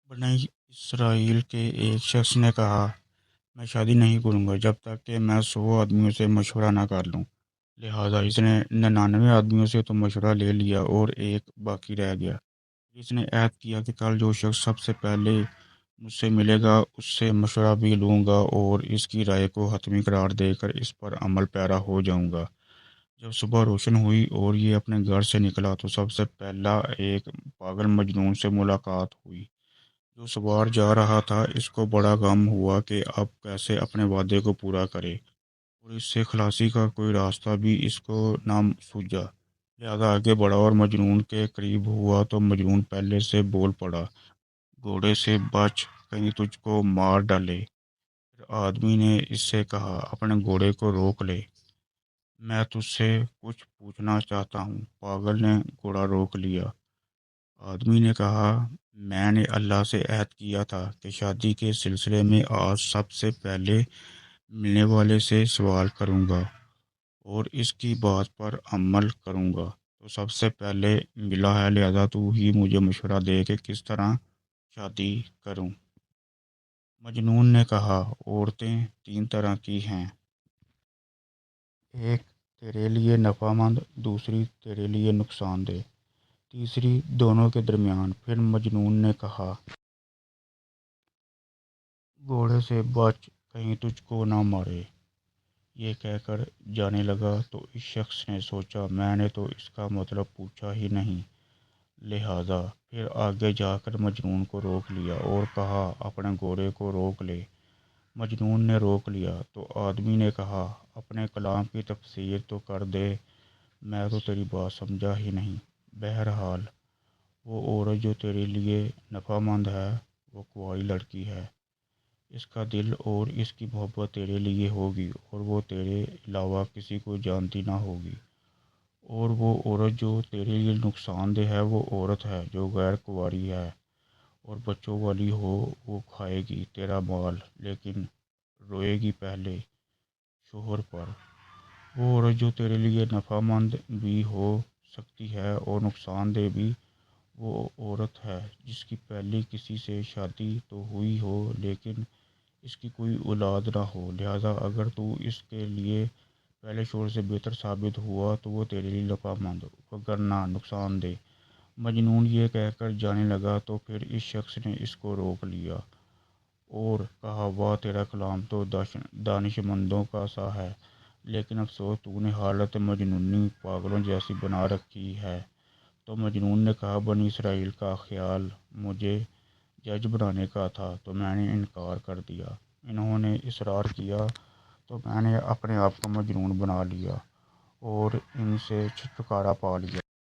بنی اسرائیل کے ایک شخص نے کہا، میں شادی نہیں کروں گا جب تک کہ میں 100 آدمیوں سے مشورہ نہ کر لوں۔ لہٰذا اس نے 99 آدمیوں سے تو مشورہ لے لیا اور ایک باقی رہ گیا۔ اس نے عہد کیا کہ کل جو شخص سب سے پہلے مجھ سے ملے گا اس سے مشورہ بھی لوں گا اور اس کی رائے کو حتمی قرار دے کر اس پر عمل پیرا ہو جاؤں گا۔ جب صبح روشن ہوئی اور یہ اپنے گھر سے نکلا تو سب سے پہلا ایک پاگل مجنون سے ملاقات ہوئی جو سوار جا رہا تھا۔ اس کو بڑا غم ہوا کہ اب کیسے اپنے وعدے کو پورا کرے اور اس سے خلاصی کا کوئی راستہ بھی اس کو نہ سوجا۔ لہذا آگے بڑھا اور مجنون کے قریب ہوا تو مجنون پہلے سے بول پڑا، گھوڑے سے بچ، کہیں تجھ کو مار ڈالے۔ پھر آدمی نے اس سے کہا، اپنے گھوڑے کو روک لے، میں تجھ سے کچھ پوچھنا چاہتا ہوں۔ پاگل نے گھوڑا روک لیا۔ آدمی نے کہا، میں نے اللہ سے عہد کیا تھا کہ شادی کے سلسلے میں آج سب سے پہلے ملنے والے سے سوال کروں گا اور اس کی بات پر عمل کروں گا۔ تو سب سے پہلے ملا ہے، لہذا تو ہی مجھے مشورہ دے کہ کس طرح شادی کروں۔ مجنون نے کہا، عورتیں 3 طرح کی ہیں، ایک تیرے لیے نفع مند، دوسری تیرے لیے نقصان دہ، تیسری دونوں کے درمیان۔ پھر مجنون نے کہا، گھوڑے سے بچ، کہیں تجھ کو نہ مارے۔ یہ کہہ کر جانے لگا تو اس شخص نے سوچا، میں نے تو اس کا مطلب پوچھا ہی نہیں، لہذا پھر آگے جا کر مجنون کو روک لیا اور کہا، اپنے گھوڑے کو روک لے۔ مجنون نے روک لیا تو آدمی نے کہا، اپنے کلام کی تفسیر تو کر دے، میں تو تیری بات سمجھا ہی نہیں۔ بہرحال وہ عورت جو تیرے لیے نفع مند ہے وہ کوئی لڑکی ہے، اس کا دل اور اس کی محبت تیرے لیے ہوگی اور وہ تیرے علاوہ کسی کو جانتی نہ ہوگی۔ اور وہ عورت جو تیرے لیے نقصان دہ ہے وہ عورت ہے جو غیر کنواری ہے اور بچوں والی ہو، وہ کھائے گی تیرا مال لیکن روئے گی پہلے شوہر پر۔ وہ عورت جو تیرے لیے نفع مند بھی ہو سکتی ہے اور نقصان دہ بھی، وہ عورت ہے جس کی پہلی کسی سے شادی تو ہوئی ہو لیکن اس کی کوئی اولاد نہ ہو، لہذا اگر تو اس کے لیے پہلے شوہر سے بہتر ثابت ہوا تو وہ تیرے لیے نفع مند، وگرنہ نقصان دہ۔ مجنون یہ کہہ کر جانے لگا تو پھر اس شخص نے اس کو روک لیا اور کہا، واہ، تیرا کلام تو دانش مندوں کا سا ہے، لیکن افسوس تو نے حالت مجنونی پاگلوں جیسی بنا رکھی ہے۔ تو مجنون نے کہا، بنی اسرائیل کا خیال مجھے جج بنانے کا تھا تو میں نے انکار کر دیا، انہوں نے اصرار کیا تو میں نے اپنے آپ کو مجنون بنا لیا اور ان سے چھٹکارا پا لیا۔